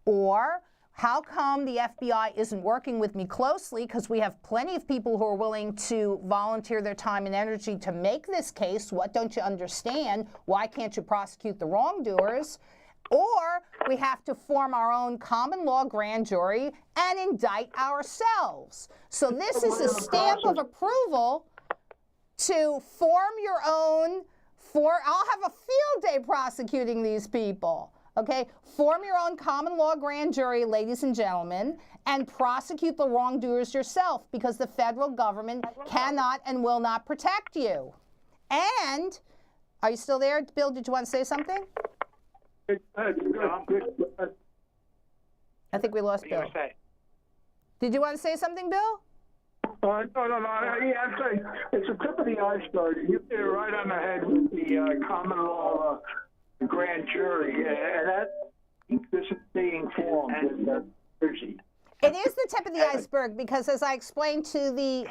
[SPEAKER 1] or how come the FBI isn't working with me closely? Because we have plenty of people who are willing to volunteer their time and energy to make this case. What don't you understand? Why can't you prosecute the wrongdoers? Or we have to form our own common law grand jury and indict ourselves. So this is a stamp of approval to form your own, I'll have a field day prosecuting these people. Okay, form your own common law grand jury, ladies and gentlemen, and prosecute the wrongdoers yourself, because the federal government cannot and will not protect you. And, are you still there, Bill? Did you want to say something? I think we lost Bill. Did you want to say something, Bill?
[SPEAKER 2] No. Yeah, I'm saying it's the tip of the iceberg. You hit it right on the head with the common law grand jury, and that this is being formed in Jersey.
[SPEAKER 1] It is the tip of the iceberg, because as I explained to the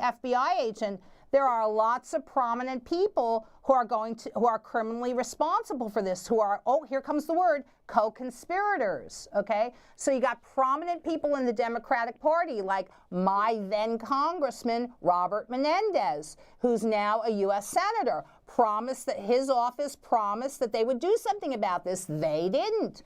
[SPEAKER 1] FBI agent, there are lots of prominent people who are criminally responsible for this, who are, here comes the word, co-conspirators, okay? So you got prominent people in the Democratic Party, like my then Congressman, Robert Menendez, who's now a U.S. Senator, his office promised that they would do something about this. They didn't.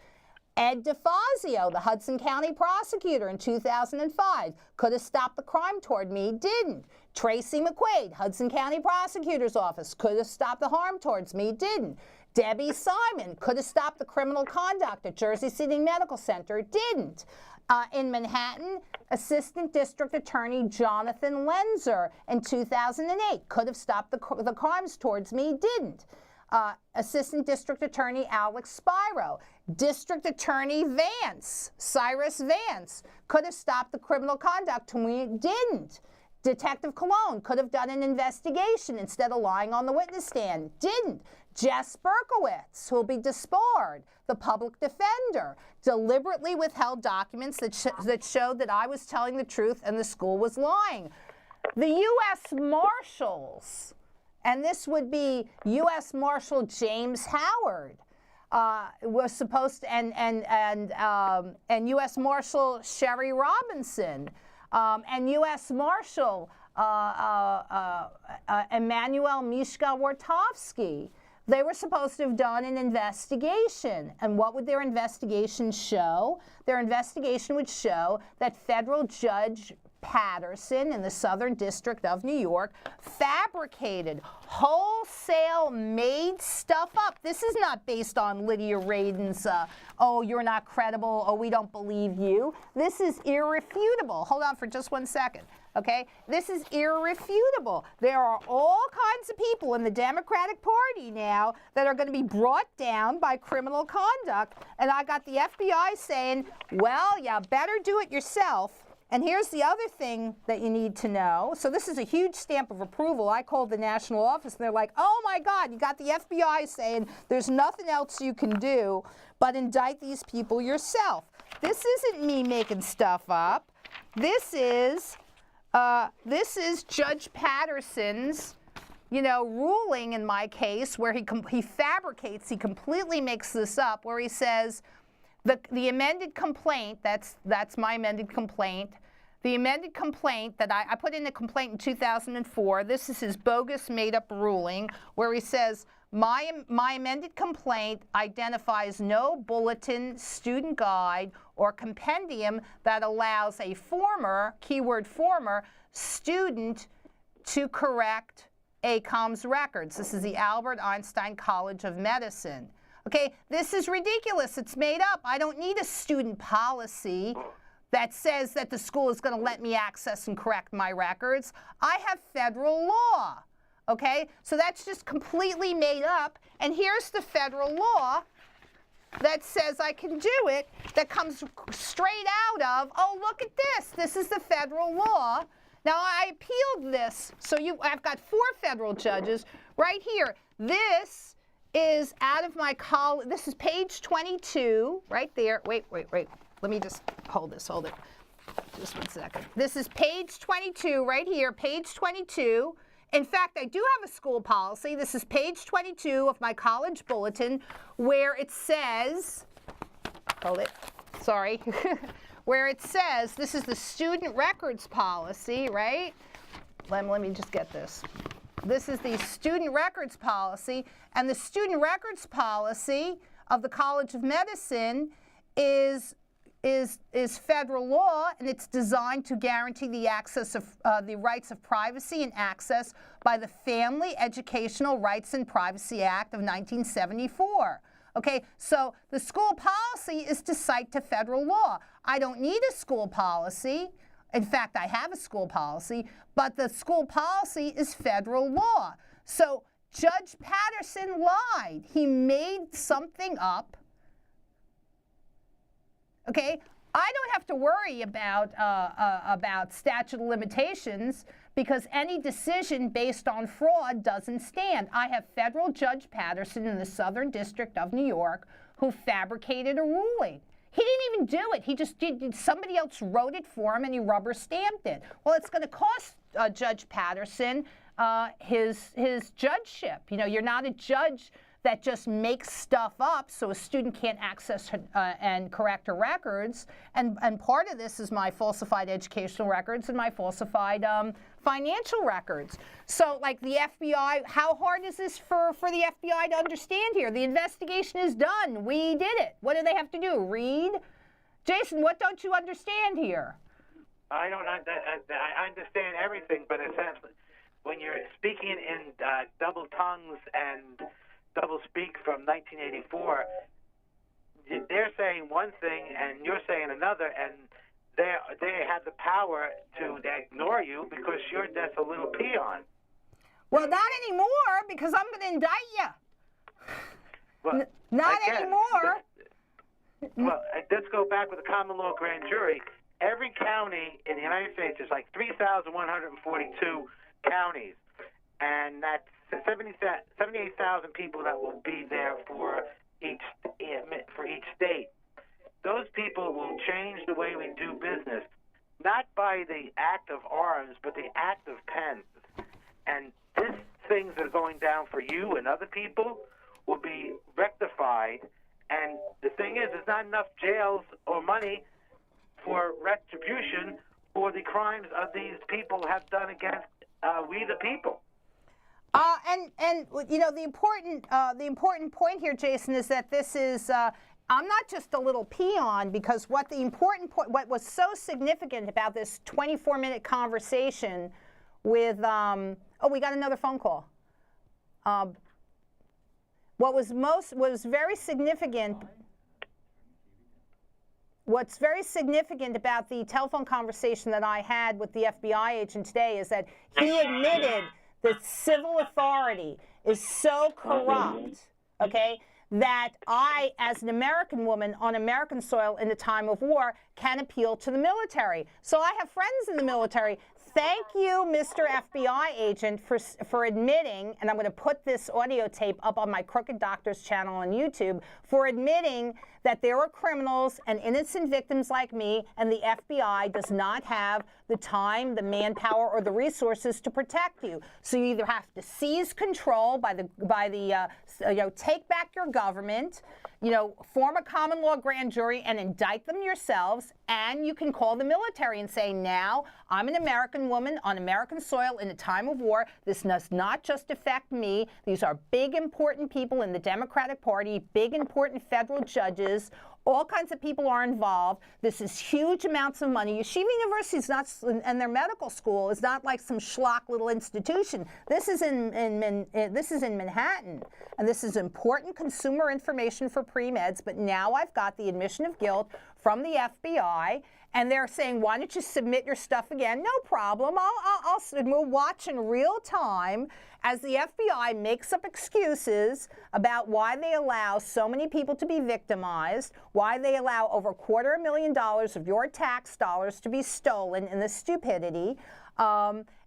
[SPEAKER 1] Ed DeFazio, the Hudson County prosecutor in 2005, could have stopped the crime toward me, didn't. Tracy McQuaid, Hudson County prosecutor's office, could have stopped the harm towards me, didn't. Debbie Simon could have stopped the criminal conduct at Jersey City Medical Center, didn't. In Manhattan, Assistant District Attorney Jonathan Lenzer in 2008 could have stopped the crimes towards me, didn't. Assistant District Attorney Alex Spiro, District Attorney Cyrus Vance, could have stopped the criminal conduct to me, didn't. Detective Cologne could have done an investigation instead of lying on the witness stand, didn't. Jess Berkowitz, who will be disbarred, the public defender, deliberately withheld documents that showed that I was telling the truth and the school was lying. The U.S. Marshals, and this would be U.S. Marshal James Howard, was supposed to, and U.S. Marshal Sherry Robinson, and U.S. Marshal Emmanuel Mishka-Wartovsky. They were supposed to have done an investigation. And what would their investigation show? Their investigation would show that federal Judge Patterson in the Southern District of New York fabricated, wholesale made stuff up. This is not based on Lydia Radin's, oh, you're not credible, oh, we don't believe you. This is irrefutable. Hold on for just 1 second. Okay, this is irrefutable. There are all kinds of people in the Democratic Party now that are going to be brought down by criminal conduct. And I got the FBI saying, well, you better do it yourself. And here's the other thing that you need to know. So this is a huge stamp of approval. I called the national office, and they're like, oh, my God, you got the FBI saying there's nothing else you can do but indict these people yourself. This isn't me making stuff up. This is Judge Patterson's, ruling in my case, where he fabricates, he completely makes this up, where he says the amended complaint, that's my amended complaint, the amended complaint that I put in a complaint in 2004, this is his bogus made-up ruling, where he says, my amended complaint identifies no bulletin, student guide, or compendium that allows a former, keyword former, student to correct ACOM's records. This is the Albert Einstein College of Medicine. Okay, this is ridiculous. It's made up. I don't need a student policy that says that the school is going to let me access and correct my records. I have federal law. Okay, so that's just completely made up. And here's the federal law that says I can do it, that comes straight out of, oh, look at this. This is the federal law. Now, I appealed this, so I've got 4 federal judges right here. This is out of my college. This is page 22, right there. Wait. Let me just hold it. Just 1 second. This is page 22 right here, page 22. In fact, I do have a school policy. This is page 22 of my college bulletin, where it says, hold it, sorry, where it says, this is the student records policy, right? Let me just get this. This is the student records policy, and the student records policy of the College of Medicine is federal law, and it's designed to guarantee the access of the rights of privacy and access by the Family Educational Rights and Privacy Act of 1974. Okay, so the school policy is to cite to federal law. I don't need a school policy. In fact, I have a school policy, but the school policy is federal law. So Judge Patterson lied. He made something up. Okay, I don't have to worry about statute of limitations because any decision based on fraud doesn't stand. I have federal Judge Patterson in the Southern District of New York who fabricated a ruling. He didn't even do it. He just did. Somebody else wrote it for him, and he rubber stamped it. Well, it's going to cost Judge Patterson his judgeship. You're not a judge that just makes stuff up so a student can't access and correct her records. And part of this is my falsified educational records and my falsified financial records. So like the FBI, how hard is this for the FBI to understand here? The investigation is done. We did it. What do they have to do? Read? Jason, what don't you understand here?
[SPEAKER 3] I understand everything, but essentially, when you're speaking in double tongues and double speak from 1984, they're saying one thing and you're saying another, and they have the power to ignore you because you're just a little peon.
[SPEAKER 1] Well, not anymore, because I'm going to indict you.
[SPEAKER 3] Well,
[SPEAKER 1] not anymore.
[SPEAKER 3] Well, let's go back with the common law grand jury. Every county in the United States is like 3,142 counties, and that's 78,000 people that will be there for each state. Those people will change the way we do business, not by the act of arms, but the act of pens. And these things that are going down for you and other people will be rectified. And the thing is, there's not enough jails or money for retribution for the crimes of these people have done against we the people.
[SPEAKER 1] And the important point here, Jason, is that this is I'm not just a little peon, because what was so significant about this 24-minute conversation with we got another phone call. What's very significant about the telephone conversation that I had with the FBI agent today is that he admitted that civil authority is so corrupt, okay, that I, as an American woman on American soil in a time of war, can appeal to the military. So I have friends in the military. Thank you, Mr. FBI agent, for admitting, and I'm going to put this audio tape up on my Crooked Doctors channel on YouTube, for admitting that there are criminals and innocent victims like me, and the FBI does not have the time, the manpower, or the resources to protect you. So you either have to seize control take back your government, form a common law grand jury and indict them yourselves, and you can call the military and say, now, I'm an American woman on American soil in a time of war. This does not just affect me. These are big, important people in the Democratic Party, big, important federal judges. All kinds of people are involved. This is huge amounts of money. Yeshiva University is not, and their medical school is not like some schlock little institution. This is in Manhattan, and this is important consumer information for pre-meds. But now I've got the admission of guilt from the FBI, and they're saying, why don't you submit your stuff again? No problem. We'll watch in real time as the FBI makes up excuses about why they allow so many people to be victimized, why they allow over $250,000 of your tax dollars to be stolen in this stupidity.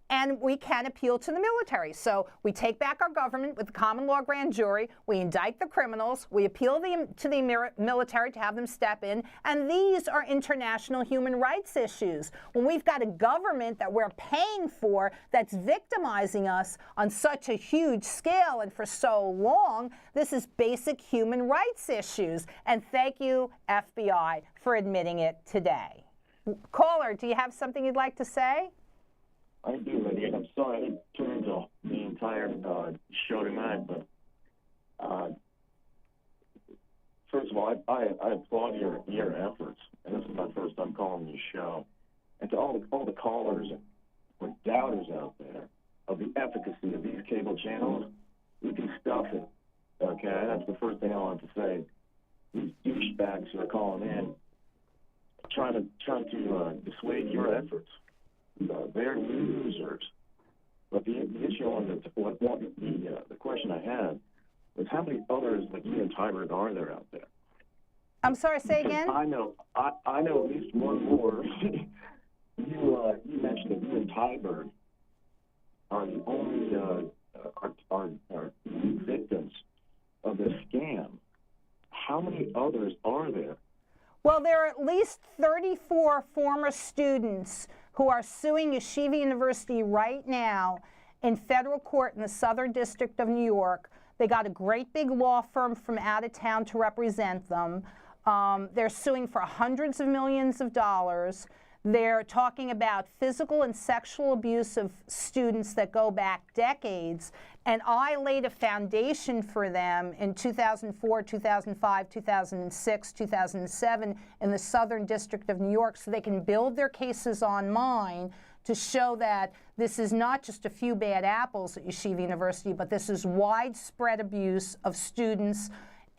[SPEAKER 1] And we can appeal to the military. So we take back our government with the common law grand jury, we indict the criminals, we appeal to the military to have them step in, and these are international human rights issues. When we've got a government that we're paying for that's victimizing us on such a huge scale and for so long, this is basic human rights issues. And thank you, FBI, for admitting it today. Caller, do you have something you'd like to say?
[SPEAKER 4] I do, Lydia. I'm sorry I didn't turn the entire show tonight, but first of all, I applaud your efforts, and this is my first time calling your show. And to all the callers or doubters out there of the efficacy of these cable channels, you can stuff it. Okay, that's the first thing I want to say. These douchebags who are calling in, trying to dissuade your efforts. They're losers. But the issue on the question I had was how many others like you and Tybert are there out there?
[SPEAKER 1] I'm sorry, say again?
[SPEAKER 4] I know at least one more. You mentioned that you and Tybert are the only are victims of this scam. How many others are there?
[SPEAKER 1] Well, there are at least 34 former students who are suing Yeshiva University right now in federal court in the Southern District of New York. They got a great big law firm from out of town to represent them. They're suing for hundreds of millions of dollars. They're talking about physical and sexual abuse of students that go back decades. And I laid a foundation for them in 2004, 2005, 2006, 2007 in the Southern District of New York so they can build their cases on mine to show that this is not just a few bad apples at Yeshiva University, but this is widespread abuse of students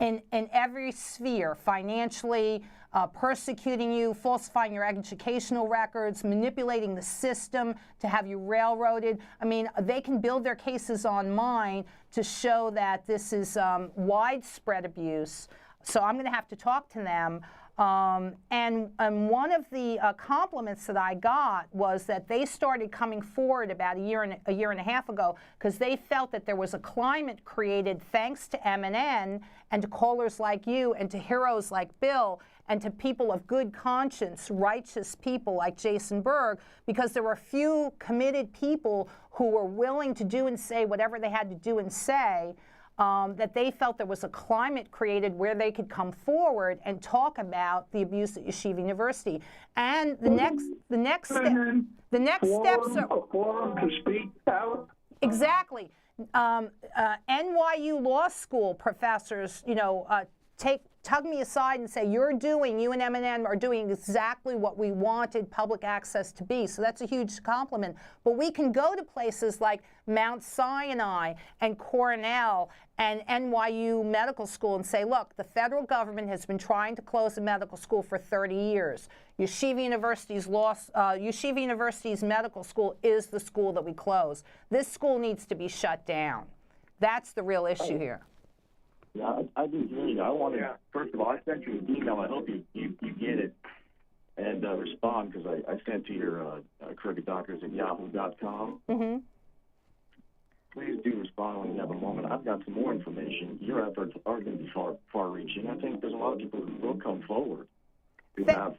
[SPEAKER 1] in every sphere, financially, persecuting you, falsifying your educational records, manipulating the system to have you railroaded. I mean, they can build their cases on mine to show that this is widespread abuse. So I'm going to have to talk to them. And one of the compliments that I got was that they started coming forward about a year and a half ago because they felt that there was a climate created thanks to MNN and to callers like you and to heroes like Bill and to people of good conscience, righteous people like Jason Berg, because there were few committed people who were willing to do and say whatever they had to do and say. That they felt there was a climate created where they could come forward and talk about the abuse at Yeshiva University. And the next steps are
[SPEAKER 2] a forum to speak out.
[SPEAKER 1] Exactly. NYU Law School professors, tug me aside and say, you and MNN are doing exactly what we wanted public access to be. So that's a huge compliment. But we can go to places like Mount Sinai and Cornell and NYU Medical School and say, look, the federal government has been trying to close a medical school for 30 years. Yeshiva University's medical school is the school that we close. This school needs to be shut down. That's the real issue here.
[SPEAKER 4] Yeah, I do hear you. I wanted, first of all, I sent you an email. I hope you get it and respond, because I sent to your CrookedDoctors@yahoo.com.
[SPEAKER 1] Mm-hmm.
[SPEAKER 4] Please do respond when you have a moment. I've got some more information. Your efforts are going to be far-reaching. I think there's a lot of people who will come forward who have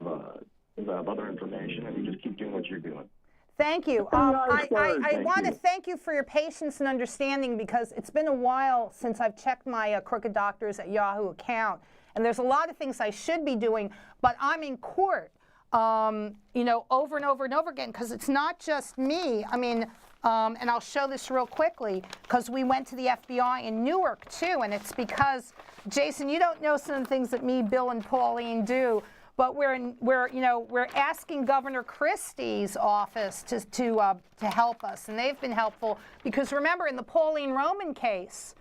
[SPEAKER 4] other information, and you just keep doing what you're doing.
[SPEAKER 1] Thank you. I want to thank you for your patience and understanding, because it's been a while since I've checked my Crooked Doctors at Yahoo account, and there's a lot of things I should be doing, but I'm in court, you know, over and over and over again, because it's not just me. I mean, and I'll show this real quickly, because we went to the FBI in Newark too, and it's because, Jason, you don't know some of the things that me, Bill, and Pauline do. But we're asking Governor Christie's office to help us, and they've been helpful, because remember, in the Pauline Roman case,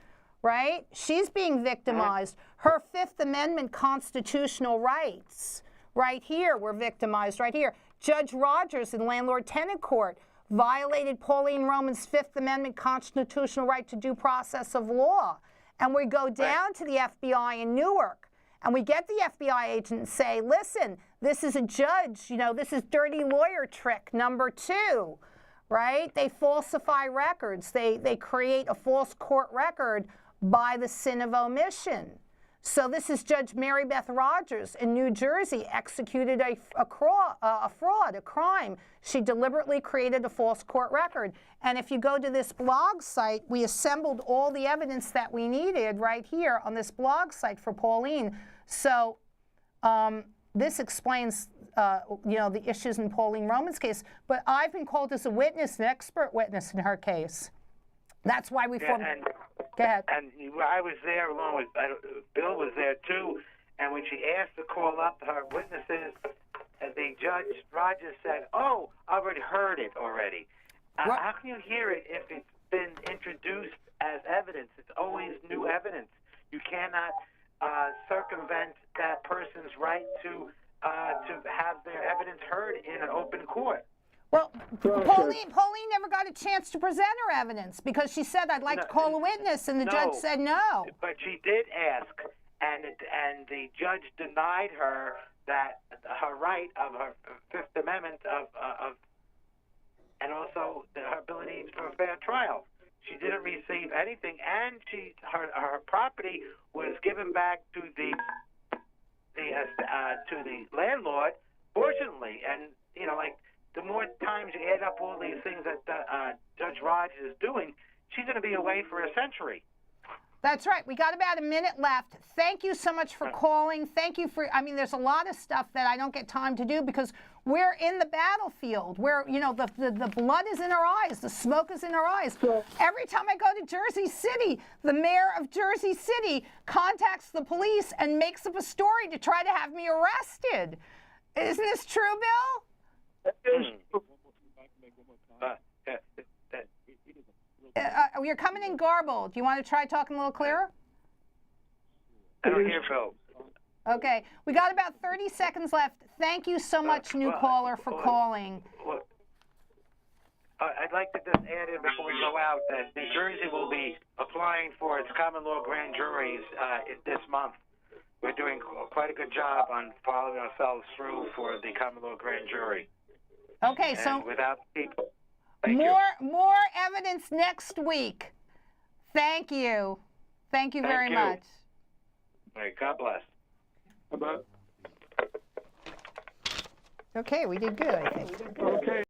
[SPEAKER 1] right? She's being victimized. Her Fifth Amendment constitutional rights, right here, were victimized right here. Judge Rogers in Landlord-Tenant Court violated Pauline Roman's Fifth Amendment constitutional right to due process of law, and we go down to the FBI in Newark. And we get the FBI agent and say, listen, this is a judge, you know, this is dirty lawyer trick number 2, right? They falsify records. They create a false court record by the sin of omission. So this is Judge Mary Beth Rogers in New Jersey executed a fraud, a crime. She deliberately created a false court record. And if you go to this blog site, we assembled all the evidence that we needed right here on this blog site for Pauline. So this explains, you know, the issues in Pauline Roman's case. But I've been called as a witness, an expert witness in her case. That's why we formed. Go ahead.
[SPEAKER 3] And I was there along with Bill was there too. And when she asked to call up her witnesses, the Judge Rogers said, "Oh, I already heard it already." How can you hear it if it's been introduced as evidence? It's always new evidence. You cannot circumvent that person's right to have their evidence heard in an open court.
[SPEAKER 1] Well, Pauline never got a chance to present her evidence, because she said, I'd like to call a witness, and the judge said no.
[SPEAKER 3] But she did ask, and the judge denied her that her right of her Fifth Amendment and also her ability for a fair trial. She didn't receive anything, and her property was given back to the landlord, fortunately. And you know, like, the more times you add up all these things that Judge Rogers is doing, she's going to be away for a century.
[SPEAKER 1] That's right. We got about a minute left. Thank you so much for calling. Thank you for, I mean, there's a lot of stuff that I don't get time to do, because we're in the battlefield where, you know, the blood is in our eyes, the smoke is in our eyes. Every time I go to Jersey City, the mayor of Jersey City contacts the police and makes up a story to try to have me arrested. Isn't this true, Bill? You're coming in garbled. Do you want to try talking a little clearer?
[SPEAKER 3] I don't hear Phil.
[SPEAKER 1] Okay. We got about 30 seconds left. Thank you so much, new caller, for calling.
[SPEAKER 3] I'd like to just add in before we go out that New Jersey will be applying for its common law grand juries this month. We're doing quite a good job on following ourselves through for the common law grand jury.
[SPEAKER 1] Okay,
[SPEAKER 3] and
[SPEAKER 1] so
[SPEAKER 3] without people.
[SPEAKER 1] More evidence next week. Thank you. Thank you very much.
[SPEAKER 3] All right, God bless.
[SPEAKER 2] Bye-bye.
[SPEAKER 1] Okay, we did good, I think.
[SPEAKER 2] Okay.